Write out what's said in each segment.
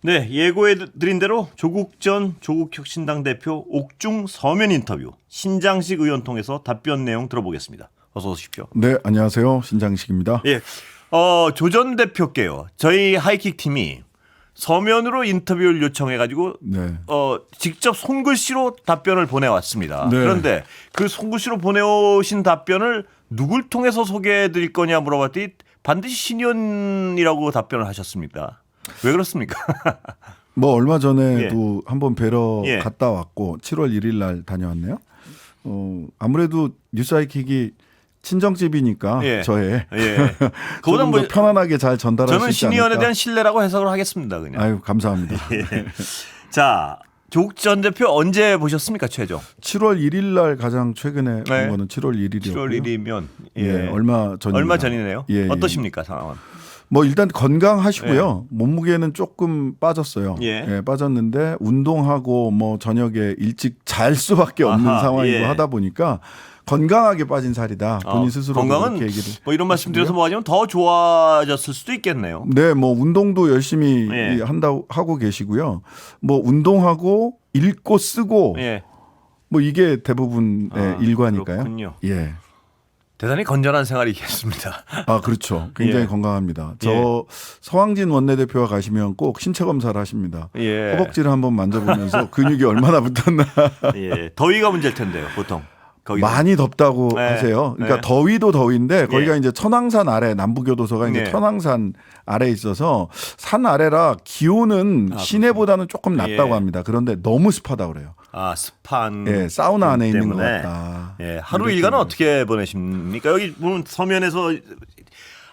네, 예고해드린 대로 조국 전 조국혁신당 대표 옥중 서면 인터뷰 신장식 의원 통해서 답변 내용 들어보겠습니다. 어서 오십시오. 네, 안녕하세요. 신장식입니다. 예, 조 전 대표께요. 저희 하이킥 팀이 서면으로 인터뷰를 요청해가지고 네. 직접 손글씨로 답변을 보내왔습니다. 네. 그런데 그 손글씨로 보내오신 답변을 누굴 통해서 소개해드릴 거냐 물어봤더니 반드시 신의원이라고 답변을 하셨습니다. 왜 그렇습니까? 뭐 얼마 전에도 한번 뵈러 예. 갔다 왔고 7월 1일 날 다녀왔네요. 아무래도 뉴스하이킥이 친정집이니까 예. 저의 예. 그보다 조금 뭐 더 편안하게 잘 전달할 저는 수 있지 신의원에 않을까. 대한 신뢰라고 해석을 하겠습니다. 그냥. 아유, 감사합니다. 예. 자, 조국 전 대표 언제 보셨습니까, 최종? 7월 1일 날 가장 최근에 네. 본 거는 7월 1일이었고요. 7월 1일이면 예, 얼마 전입니다. 얼마 전이네요. 예, 예. 어떠십니까, 상황은? 뭐 일단 건강하시고요. 몸무게는 조금 빠졌어요. 예. 빠졌는데 운동하고 뭐 저녁에 일찍 잘 수밖에 없는 아하, 상황이고 예. 하다 보니까 건강하게 빠진 살이다. 본인 스스로 건강은 그렇게 얘기를. 뭐 이런 말씀 드려서 뭐하냐면 더 좋아졌을 수도 있겠네요. 네, 뭐 운동도 열심히 예. 한다고 하고 계시고요. 뭐 운동하고 읽고 쓰고 예. 뭐 이게 대부분의 일과니까요. 그렇군요. 예. 대단히 건전한 생활이겠습니다. 아, 그렇죠. 굉장히 예. 건강합니다. 저 서왕진 원내대표가 가시면 꼭 신체 검사를 하십니다. 예. 허벅지를 한번 만져보면서 근육이 얼마나 붙었나. 예. 더위가 문제일 텐데요, 보통. 거기는. 많이 덥다고 네. 하세요. 그러니까 네. 더위도 더위인데 거기가 예. 이제 천왕산 아래 남부교도소가 이제 네. 천왕산 아래에 있어서 산 아래라 기온은 시내보다는 조금 낮다고 예. 합니다. 그런데 너무 습하다 그래요. 아, 습한. 예, 사우나 안에 있는 것 때문에. 같다. 예, 하루 이렇게 일과는 얘기해요. 어떻게 보내십니까? 여기 보면 서면에서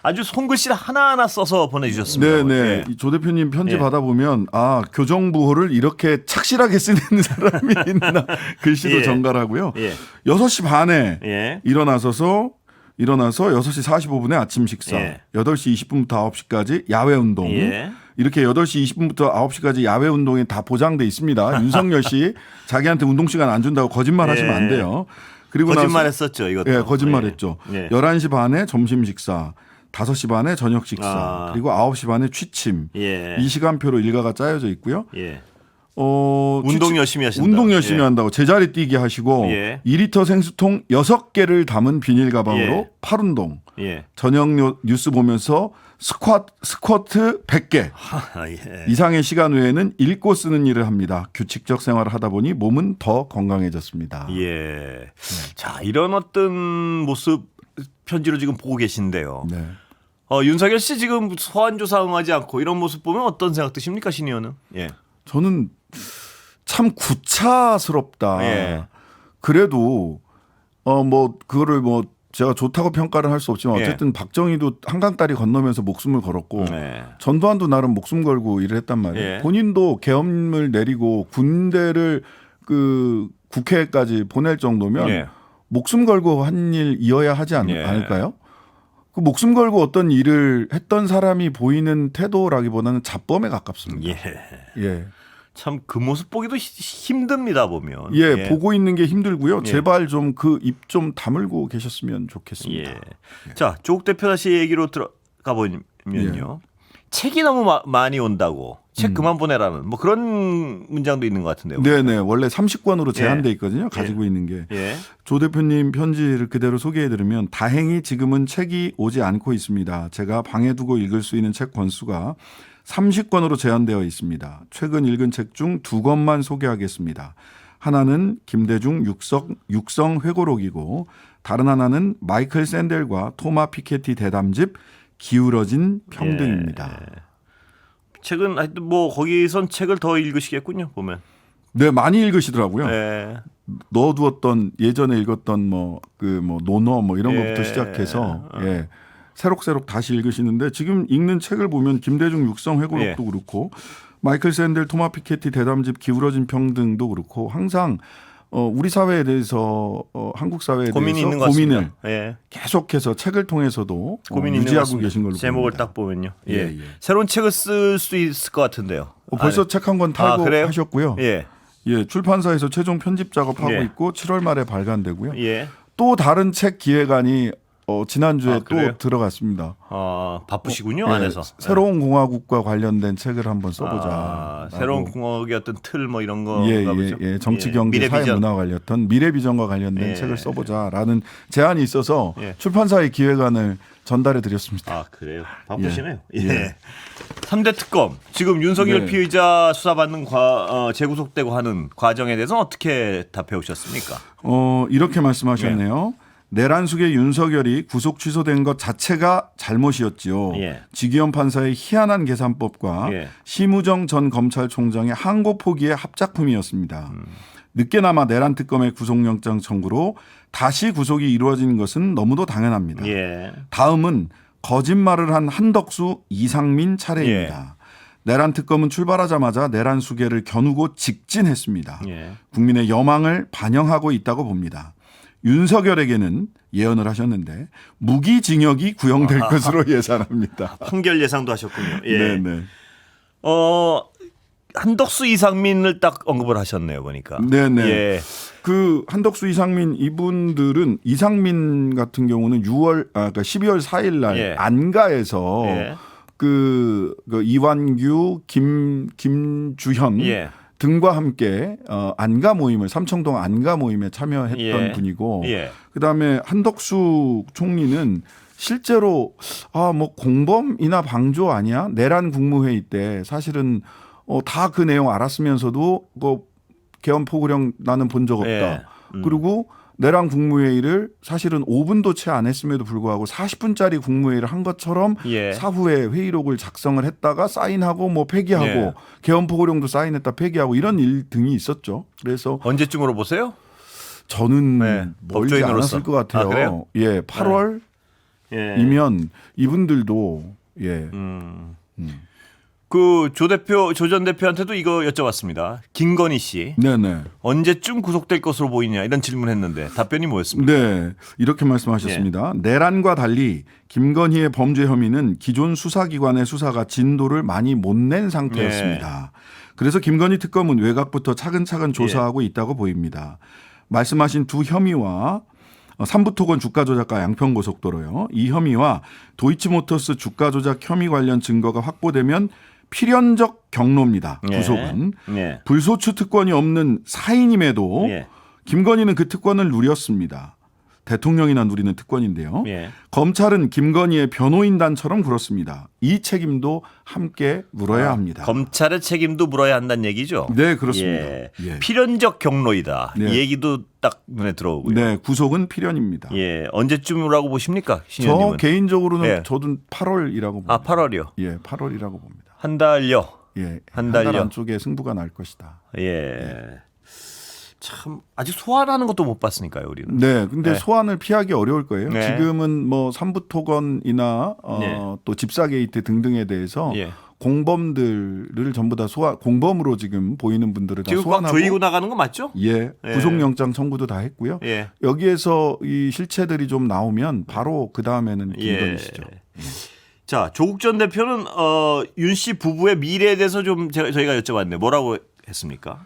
아주 손글씨를 하나하나 써서 보내주셨습니다. 네네. 예. 조 대표님 편지 예. 받아보면 아 교정부호를 이렇게 착실하게 쓰는 사람이 있나 글씨도 예. 정갈하고요. 예. 6시 반에 예. 일어나서 6시 45분에 아침 식사, 예. 8시 20분부터 9시까지 야외 운동. 예. 이렇게 8시 20분부터 9시까지 야외 운동이 다 보장돼 있습니다. 윤석열 씨 자기한테 운동 시간 안 준다고 거짓말 하시면 안 돼요. 그리고 거짓말했었죠, 이것도. 예, 거짓말했죠. 예. 11시 반에 점심 식사, 5시 반에 저녁 식사, 아. 그리고 9시 반에 취침. 예. 이 시간표로 일과가 짜여져 있고요. 예. 운동 운동 열심히 하신다. 운동 열심히 예. 한다고 제자리 뛰기 하시고 예. 2리터 생수통 6개를 담은 비닐 가방으로 예. 팔운동. 예. 저녁 뉴스 보면서 스쿼트 100개 아, 예. 이상의 시간 외에는 읽고 쓰는 일을 합니다. 규칙적 생활을 하다 보니 몸은 더 건강해졌습니다. 예. 자, 이런 어떤 모습 편지로 지금 보고 계신데요. 네. 윤석열 씨 지금 소환 조사 응하지 않고 이런 모습 보면 어떤 생각 드십니까, 신 의원은? 예. 저는 참 구차스럽다. 예. 그래도 뭐 그거를 뭐 제가 좋다고 평가를 할 수 없지만 예. 어쨌든 박정희도 한강다리 건너면서 목숨을 걸었고 네. 전두환도 나름 목숨 걸고 일을 했단 말이에요. 예. 본인도 계엄을 내리고 군대를 그 국회까지 보낼 정도면 예. 목숨 걸고 한 일이어야 하지 예. 않을까요? 그 목숨 걸고 어떤 일을 했던 사람이 보이는 태도라기보다는 잡범에 가깝습니다. 예. 예. 참 그 모습 보기도 힘듭니다, 보면. 예, 보고 있는 게 힘들고요. 예. 제발 좀 그 입 좀 다물고 계셨으면 좋겠습니다. 예. 자, 조국 대표 다시 얘기로 들어가 보면요. 책이 너무 많이 온다고 책 그만 보내라는 뭐 그런 문장도 있는 것 같은데요. 네네. 원래 30권으로 제한돼 예. 있거든요. 가지고 있는 게. 예. 조 대표님 편지를 그대로 소개해드리면 다행히 지금은 책이 오지 않고 있습니다. 제가 방에 두고 읽을 수 있는 책 권수가 30권으로 제한되어 있습니다. 최근 읽은 책 중 2권만 소개하겠습니다. 하나는 김대중 육성 회고록이고 다른 하나는 마이클 샌델과 토마 피케티 대담집 기울어진 평등입니다. 예. 책은 하여튼 뭐 거기선 책을 더 읽으시겠군요, 보면. 네, 많이 읽으시더라고요. 예. 넣어두었던 예전에 읽었던 논어 뭐 이런 예. 것부터 시작해서 예. 새록새록 다시 읽으시는데 지금 읽는 책을 보면 김대중 육성 회고록도 예. 그렇고 마이클 샌델 토마 피케티 대담집 기울어진 평등도 그렇고 항상 우리 사회에 대해서 한국 사회에 고민이 대해서 있는 것 고민을 같습니다. 예. 계속해서 책을 통해서도 고민이 있는 것 유지하고 같습니다. 계신 걸로 제목을 보입니다. 딱 보면요. 예. 예, 예. 새로운 책을 쓸 수 있을 것 같은데요. 벌써 책 한 권 탈고 그래요? 하셨고요. 예. 예, 출판사에서 최종 편집 작업하고 예. 있고 7월 말에 발간되고요. 예. 또 다른 책 기획안이 지난주에 아, 또 그래요? 들어갔습니다. 바쁘시군요 예, 안에서. 새로운 공화국과 관련된 책을 한번 써보자. 새로운 공화국의 어떤 틀 뭐 이런 거. 정치, 경제, 미래 사회, 비전. 문화 관련된 미래 비전과 관련된 예. 책을 써보자라는 제안이 있어서 예. 출판사의 기획안을 전달해 드렸습니다. 그래요. 바쁘시네요. 예. 예. 3대 특검 지금 윤석열 네. 피의자 수사받는 재구속되고 하는 과정에 대해서 어떻게 답해 오셨습니까? 이렇게 말씀하셨네요. 내란숙의 윤석열이 구속 취소된 것 자체가 잘못이었지요. 예. 지기현 판사의 희한한 계산법과 예. 심우정 전 검찰총장의 항고 포기의 합작품이었습니다. 늦게나마 내란 특검의 구속영장 청구로 다시 구속이 이루어진 것은 너무도 당연합니다. 예. 다음은 거짓말을 한 한덕수, 이상민 차례입니다. 내란 특검은 출발하자마자 내란 수계를 겨누고 직진했습니다. 예. 국민의 여망을 반영하고 있다고 봅니다. 윤석열에게는 예언을 하셨는데 무기징역이 구형될 것으로 예상합니다. 판결 예상도 하셨군요. 예. 네네. 한덕수 이상민을 딱 언급을 하셨네요, 보니까. 네네. 예. 그 한덕수, 이상민 이분들은 이상민 같은 경우는 그러니까 12월 4일 날 예. 안가에서 예. 그 이완규, 김주현 예. 등과 함께 안가 모임을 삼청동 안가 모임에 참여했던 예. 분이고 예. 그다음에 한덕수 총리는 실제로 뭐 공범이나 방조 아니야? 내란 국무회의 때 사실은 다 그 내용 알았으면서도 개헌 포고령 나는 본 적 없다. 예. 그리고 내란 국무회의를 사실은 5분도 채 안 했음에도 불구하고 40분짜리 국무회의를 한 것처럼 예. 사후에 회의록을 작성을 했다가 사인하고 뭐 폐기하고 예. 개헌 포고령도 사인했다 폐기하고 이런 일 등이 있었죠. 그래서 언제쯤으로 보세요? 저는 네, 멀지 법조인으로서. 않았을 것 같아요. 그래요? 예, 8월이면 예. 이분들도 예. 그 조 전 대표한테도 이거 여쭤봤습니다. 김건희 씨 네네. 언제쯤 구속될 것으로 보이냐 이런 질문했는데 답변이 뭐였습니까? 네, 이렇게 말씀하셨습니다. 내란과 달리 김건희의 범죄 혐의는 기존 수사기관의 수사가 진도를 많이 못 낸 상태였습니다. 그래서 김건희 특검은 외곽부터 차근차근 조사하고 있다고 보입니다. 말씀하신 두 혐의와 삼부토건 주가 조작과 양평고속도로요. 이 혐의와 도이치모터스 주가 조작 혐의 관련 증거가 확보되면 필연적 경로입니다. 구속은. 예. 불소추 특권이 없는 사인임에도 예. 김건희는 그 특권을 누렸습니다. 대통령이나 누리는 특권인데요. 예. 검찰은 김건희의 변호인단처럼 굴었습니다. 이 책임도 함께 물어야 합니다. 검찰의 책임도 물어야 한다는 얘기죠. 네, 그렇습니다. 예. 예. 필연적 경로이다. 네. 이 얘기도 딱 눈에 들어오고요. 네, 구속은 필연입니다. 예. 언제쯤이라고 보십니까? 저 신현님은. 개인적으로는 예. 저도 8월이라고 봅니다. 8월이요. 예, 8월이라고 봅니다. 한 달요. 예, 한 한 달 달요. 안쪽에 승부가 날 것이다. 예. 참 아직 소환하는 것도 못 봤으니까요, 우리는. 네, 근데 네. 소환을 피하기 어려울 거예요. 네. 지금은 뭐 삼부토건이나 네. 또 집사게이트 등등에 대해서 예. 공범들을 전부 다 공범으로 지금 보이는 분들을 다 지금 막 소환하고 조이고 나가는 거 맞죠? 예, 예. 구속영장 청구도 다 했고요. 예. 여기에서 이 실체들이 좀 나오면 바로 그 다음에는 김건희 씨죠. 자, 조국 전 대표는 윤 씨 부부의 미래에 대해서 좀 저희가 여쭤봤는데 뭐라고 했습니까?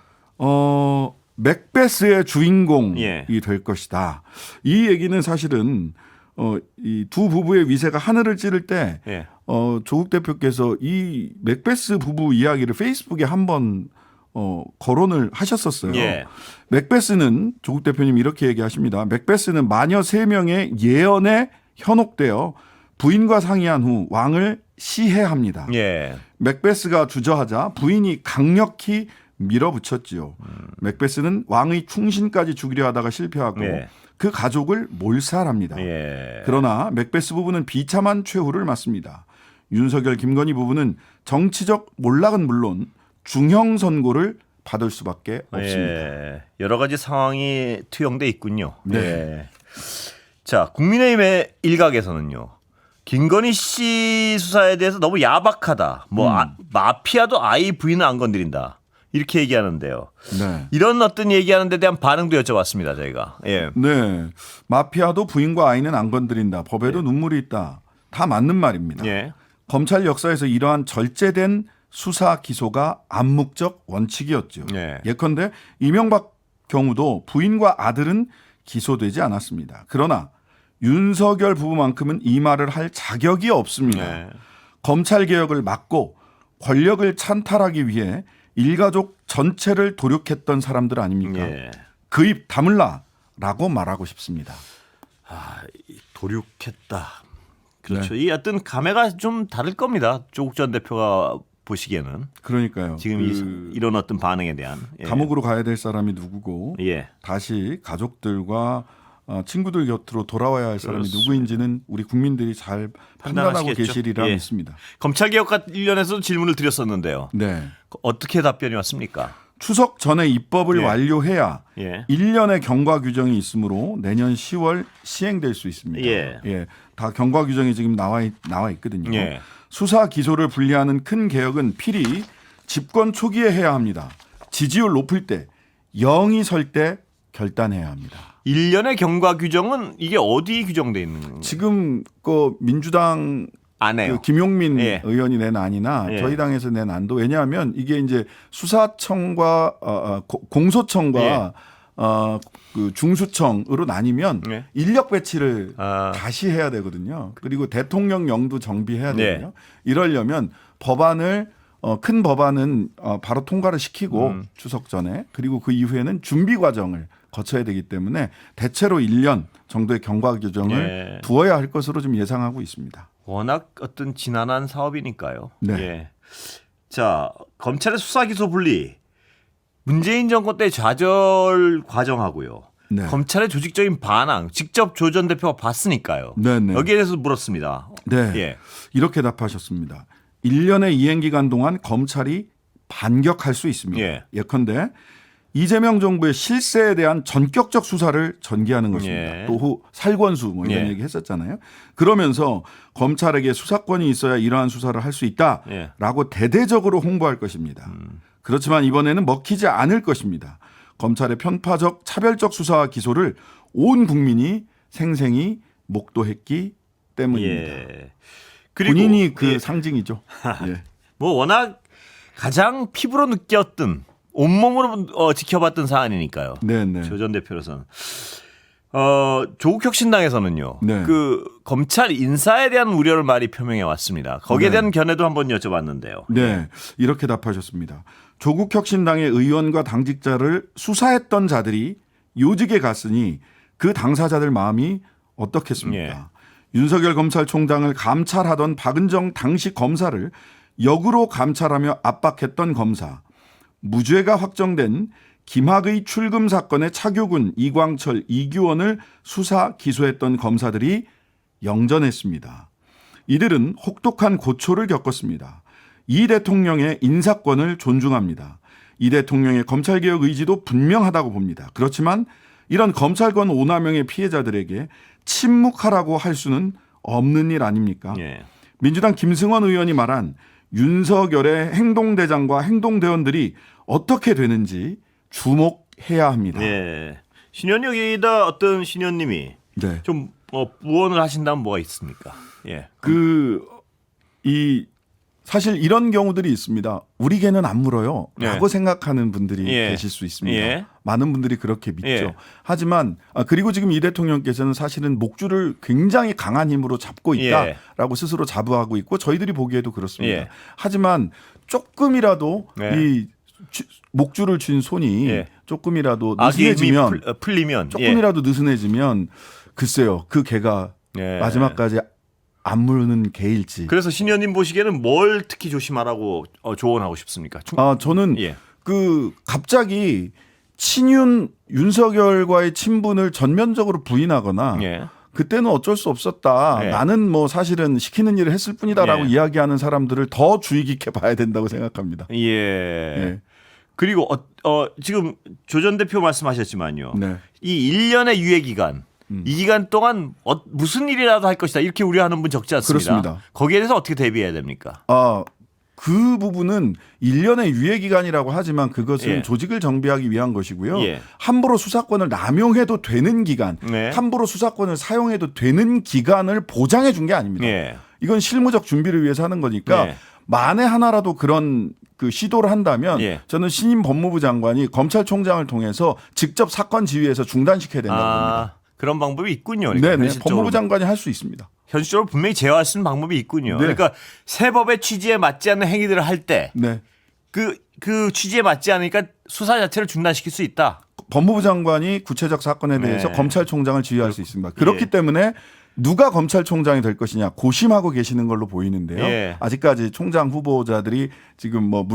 맥베스의 주인공이 예. 될 것이다. 이 얘기는 사실은 이 두 부부의 위세가 하늘을 찌를 때 예. 조국 대표께서 이 맥베스 부부 이야기를 페이스북에 한번 거론을 하셨었어요. 예. 맥베스는 조국 대표님 이렇게 얘기하십니다. 맥베스는 마녀 3명의 예언에 현혹되어 부인과 상의한 후 왕을 시해합니다. 예. 맥베스가 주저하자 부인이 강력히 밀어붙였지요. 맥베스는 왕의 충신까지 죽이려 하다가 실패하고 예. 그 가족을 몰살합니다. 예. 그러나 맥베스 부부는 비참한 최후를 맞습니다. 윤석열, 김건희 부부는 정치적 몰락은 물론 중형 선고를 받을 수밖에 없습니다. 예. 여러 가지 상황이 투영돼 있군요. 네. 예. 자, 국민의힘의 일각에서는요. 김건희 씨 수사에 대해서 너무 야박하다. 마피아도 아이 부인을 안 건드린다. 이렇게 얘기하는데요. 네. 이런 어떤 얘기하는 데 대한 반응도 여쭤봤습니다, 저희가. 예. 네. 마피아도 부인과 아이는 안 건드린다. 법에도 눈물이 있다. 다 맞는 말입니다. 예. 검찰 역사에서 이러한 절제된 수사 기소가 암묵적 원칙이었죠. 예. 예컨대 이명박 경우도 부인과 아들은 기소되지 않았습니다. 그러나 윤석열 부부만큼은 이 말을 할 자격이 없습니다. 네. 검찰 개혁을 막고 권력을 찬탈하기 위해 일가족 전체를 도륙했던 사람들 아닙니까? 예. 그 입 다물라라고 말하고 싶습니다. 도륙했다. 그렇죠. 이 어떤 감회가 좀 다를 겁니다. 조국 전 대표가 보시기에는 그러니까요. 지금 이런 어떤 반응에 대한 감옥으로 가야 될 사람이 누구고 다시 가족들과 친구들 곁으로 돌아와야 할 사람이 그렇습니다. 누구인지는 우리 국민들이 잘 판단하고 계시리라 믿습니다. 검찰 개혁 관련해서도 질문을 드렸었는데요. 네. 어떻게 답변이 왔습니까? 추석 전에 입법을 완료해야 1년의 경과 규정이 있으므로 내년 10월 시행될 수 있습니다. 다 경과 규정이 지금 나와 있거든요. 수사 기소를 분리하는 큰 개혁은 필히 집권 초기에 해야 합니다. 지지율 높을 때 0이 설 때 결단해야 합니다. 1년의 경과 규정은 이게 어디 규정돼 있는 건가요? 지금 그 민주당 그 김용민 의원이 낸 안이나 저희 당에서 낸 안도 왜냐하면 이게 이제 수사청과 공소청과 그 중수청으로 나뉘면 인력 배치를 다시 해야 되거든요. 그리고 대통령령도 정비해야 되거든요. 이러려면 법안을 큰 법안은 바로 통과를 시키고 추석 전에 그리고 그 이후에는 준비 과정을 거쳐야 되기 때문에 대체로 1년 정도의 경과 규정을 두어야 할 것으로 좀 예상하고 있습니다. 워낙 어떤 지난한 사업이니까요. 자, 검찰의 수사 기소 분리 문재인 정권 때 좌절 과정하고요. 검찰의 조직적인 반항 직접 조 전 대표가 봤으니까요. 여기에 대해서 물었습니다. 이렇게 답하셨습니다. 1년의 이행 기간 동안 검찰이 반격할 수 있습니다. 예컨대 이재명 정부의 실세에 대한 전격적 수사를 전개하는 것입니다. 또 살권수 뭐 이런 얘기 했었잖아요. 그러면서 검찰에게 수사권이 있어야 이러한 수사를 할 수 있다라고 대대적으로 홍보할 것입니다. 그렇지만 이번에는 먹히지 않을 것입니다. 검찰의 편파적 차별적 수사와 기소를 온 국민이 생생히 목도했기 때문입니다. 그리고 본인이 그 상징이죠. 뭐 워낙 가장 피부로 느꼈던 온몸으로 지켜봤던 사안이니까요. 조 전 대표로서는 조국 혁신당에서는요. 그 검찰 인사에 대한 우려를 많이 표명해 왔습니다. 거기에 대한 견해도 한번 여쭤봤는데요. 이렇게 답하셨습니다. 조국 혁신당의 의원과 당직자를 수사했던 자들이 요직에 갔으니 그 당사자들 마음이 어떻겠습니까? 윤석열 검찰총장을 감찰하던 박은정 당시 검사를 역으로 감찰하며 압박했던 검사, 무죄가 확정된 김학의 출금 사건의 차교군, 이광철, 이규원을 수사 기소했던 검사들이 영전했습니다. 이들은 혹독한 고초를 겪었습니다. 이 대통령의 인사권을 존중합니다. 이 대통령의 검찰개혁 의지도 분명하다고 봅니다. 그렇지만 이런 검찰권 오남용의 피해자들에게 침묵하라고 할 수는 없는 일 아닙니까? 민주당 김승원 의원이 말한 윤석열의 행동대장과 행동대원들이 어떻게 되는지 주목해야 합니다. 신현 여기다 어떤 신현님이 좀 부원을 하신다면 뭐가 있습니까? 사실 이런 경우들이 있습니다. 우리 개는 안 물어요 라고 생각하는 분들이 계실 수 있습니다. 많은 분들이 그렇게 믿죠. 하지만 그리고 지금 이 대통령께서는 사실은 목줄을 굉장히 강한 힘으로 잡고 있다라고 스스로 자부하고 있고 저희들이 보기에도 그렇습니다. 하지만 조금이라도 이 목줄을 쥔 손이 조금이라도 느슨해지면 풀리면 조금이라도 느슨해지면 글쎄요 그 개가 마지막까지 안 물는 개일지. 그래서 신현님 보시기에는 뭘 특히 조심하라고 조언하고 싶습니까? 저는 그 갑자기 윤석열과의 친분을 전면적으로 부인하거나 그때는 어쩔 수 없었다. 나는 뭐 사실은 시키는 일을 했을 뿐이다라고 이야기하는 사람들을 더 주의 깊게 봐야 된다고 생각합니다. 그리고 지금 조 전 대표 말씀하셨지만요. 이 1년의 유예 기간. 이 기간 동안 무슨 일이라도 할 것이다 이렇게 우려하는 분 적지 않습니다. 그렇습니다. 거기에 대해서 어떻게 대비해야 됩니까? 그 부분은 1년의 유예 기간이라고 하지만 그것은 조직을 정비하기 위한 것이고요. 함부로 수사권을 남용해도 되는 기간, 함부로 수사권을 사용해도 되는 기간을 보장해 준 게 아닙니다. 이건 실무적 준비를 위해서 하는 거니까 만에 하나라도 그런 그 시도를 한다면 저는 신임 법무부 장관이 검찰총장을 통해서 직접 사건 지휘해서 중단시켜야 된다고 봅니다. 그런 방법이 있군요. 그러니까 네네. 현실적으로. 법무부 장관이 할 수 있습니다. 현실적으로 분명히 제어할 수 있는 방법이 있군요. 네. 그러니까 새 법의 취지에 맞지 않는 행위들을 할 때 네. 그 취지에 맞지 않으니까 수사 자체를 중단시킬 수 있다. 법무부 장관이 구체적 사건에 대해서 네. 검찰총장을 지휘할 수 있습니다. 그렇기 예. 때문에 누가 검찰총장이 될 것이냐 고심하고 계시는 걸로 보이는데요. 예. 아직까지 총장 후보자들이 지금 뭐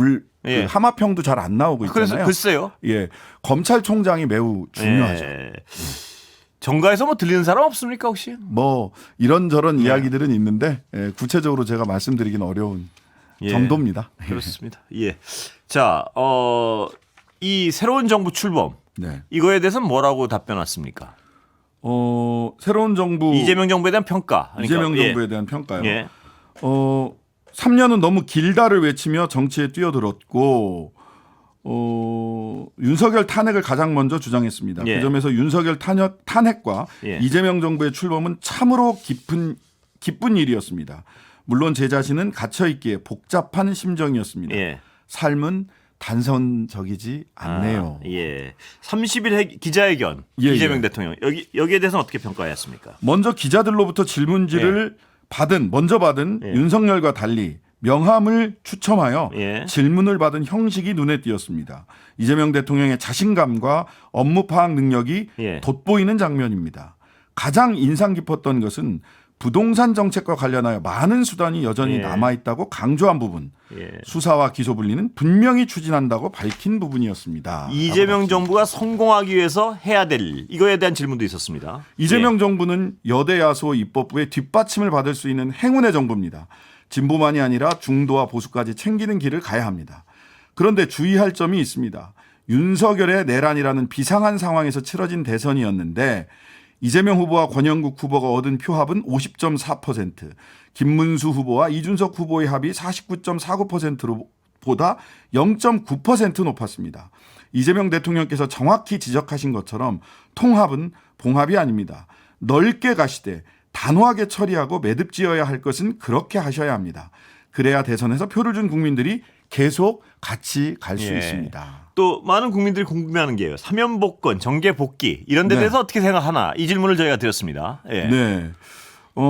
예. 그 하마평도 잘 안 나오고 그래서 있잖아요. 글쎄요. 예, 검찰총장이 매우 중요하죠. 예. 정가에서 뭐 들리는 사람 없습니까 혹시? 뭐 이런저런 네. 이야기들은 있는데 구체적으로 제가 말씀드리긴 어려운 예. 정도입니다. 그렇습니다. 예. 자, 이 새로운 정부 출범 네. 이거에 대해서는 뭐라고 답변했습니까? 새로운 정부 이재명 정부에 대한 평가. 그러니까, 이재명 예. 정부에 대한 평가요. 예. 3년은 너무 길다를 외치며 정치에 뛰어들었고 윤석열 탄핵을 가장 먼저 주장했습니다. 예. 그 점에서 윤석열 탄핵과 예. 이재명 정부의 출범은 참으로 기쁜 일이었습니다. 물론 제 자신은 갇혀있기에 복잡한 심정이었습니다. 예. 삶은 단선적이지 않네요. 예. 30일 기자회견 예, 이재명 예. 대통령 여기에 대해서는 어떻게 평가했습니까? 먼저 기자들로부터 질문지를 먼저 받은 예. 윤석열과 달리 명함을 추첨하여 예. 질문을 받은 형식이 눈에 띄었습니다. 이재명 대통령의 자신감과 업무 파악 능력이 예. 돋보이는 장면입니다. 가장 인상 깊었던 것은 부동산 정책과 관련하여 많은 수단이 여전히 예. 남아있다고 강조한 부분, 예. 수사와 기소 분리는 분명히 추진한다고 밝힌 부분이었습니다. 이재명 정부가 성공하기 위해서 해야 될 일, 이거에 대한 질문도 있었습니다. 이재명 정부는 여대 야소 입법부의 뒷받침을 받을 수 있는 행운의 정부입니다. 진보만이 아니라 중도와 보수까지 챙기는 길을 가야 합니다. 그런데 주의할 점이 있습니다. 윤석열의 내란이라는 비상한 상황에서 치러진 대선이었는데 이재명 후보와 권영국 후보가 얻은 표합은 50.4%, 김문수 후보와 이준석 후보의 합이 49.49%보다 0.9% 높았습니다. 이재명 대통령께서 정확히 지적하신 것처럼 통합은 봉합이 아닙니다. 넓게 가시되 단호하게 처리하고 매듭지어야 할 것은 그렇게 하셔야 합니다. 그래야 대선에서 표를 준 국민들이 계속 같이 갈 수 예. 있습니다. 또 많은 국민들이 궁금해하는 게요. 사면 복권, 정계 복귀 이런 데 네. 대해서 어떻게 생각하나 이 질문을 저희가 드렸습니다. 예. 네.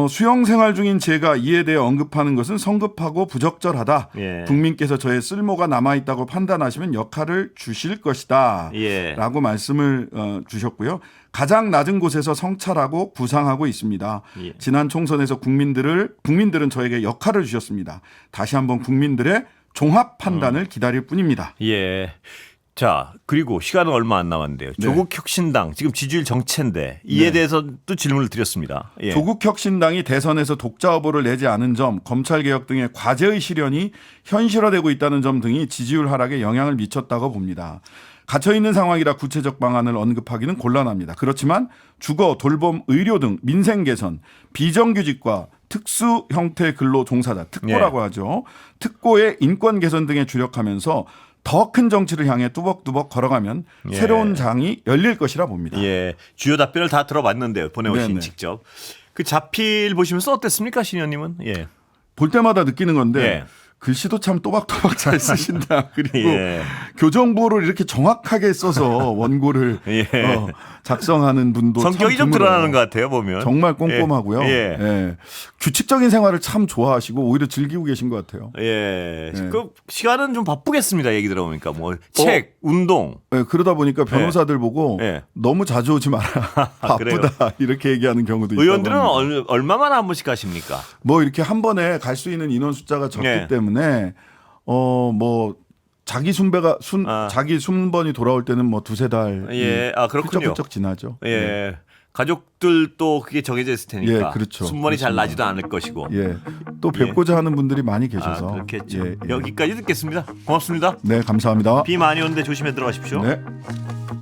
수영 생활 중인 제가 이에 대해 언급하는 것은 성급하고 부적절하다. 예. 국민께서 저의 쓸모가 남아있다고 판단하시면 역할을 주실 것이다. 예. 라고 말씀을 주셨고요. 가장 낮은 곳에서 성찰하고 구상하고 있습니다. 예. 지난 총선에서 국민들은 저에게 역할을 주셨습니다. 다시 한번 국민들의 종합 판단을 기다릴 뿐입니다. 예. 자, 그리고 시간은 얼마 안 남았는데요. 네. 조국혁신당 지금 지지율 정체인데 이에 네. 대해서 또 질문을 드렸습니다. 예. 조국혁신당이 대선에서 독자 후보를 내지 않은 점, 검찰개혁 등의 과제의 실현이 현실화되고 있다는 점 등이 지지율 하락에 영향을 미쳤다고 봅니다. 갇혀있는 상황이라 구체적 방안을 언급하기는 곤란합니다. 그렇지만 주거, 돌봄, 의료 등 민생 개선, 비정규직과 특수 형태 근로 종사자, 특고라고 하죠. 특고의 인권 개선 등에 주력하면서 더 큰 정치를 향해 뚜벅뚜벅 걸어가면 예. 새로운 장이 열릴 것이라 봅니다. 예. 주요 답변을 다 들어봤는데요. 보내오신 네네. 직접. 그 자필 보시면서 어땠습니까, 신 의원님은? 예. 볼 때마다 느끼는 건데 예. 글씨도 참 또박또박 잘 쓰신다. 그리고 예. 교정보를 이렇게 정확하게 써서 원고를 예. 작성하는 분도 성격이 참 좀 드물어요. 드러나는 것 같아요, 보면. 정말 꼼꼼하고요. 예. 예. 규칙적인 생활을 참 좋아하시고 오히려 즐기고 계신 것 같아요. 예. 네. 그 시간은 좀 바쁘겠습니다. 얘기 들어보니까 뭐 책, 운동. 예, 그러다 보니까 변호사들 보고 예. 너무 자주 오지 마라. 그래요? 바쁘다. 이렇게 얘기하는 경우도 있다고 의원들은 합니다. 얼마만에 한 번씩 가십니까? 뭐 이렇게 한 번에 갈 수 있는 인원 숫자가 적기 예. 때문에 뭐 자기 자기 순번이 돌아올 때는 뭐 두세 달 예. 그렇군요. 훌쩍훌쩍 지나죠. 예. 가족들도 그게 정해져 있을 테니까 예, 그렇죠. 순번이 잘 그렇습니다. 나지도 않을 것이고. 예. 또 뵙고자 하는 분들이 많이 계셔서. 그렇겠죠. 예, 예. 여기까지 듣겠습니다. 고맙습니다. 네, 감사합니다. 비 많이 오는데 조심해 들어가십시오. 네.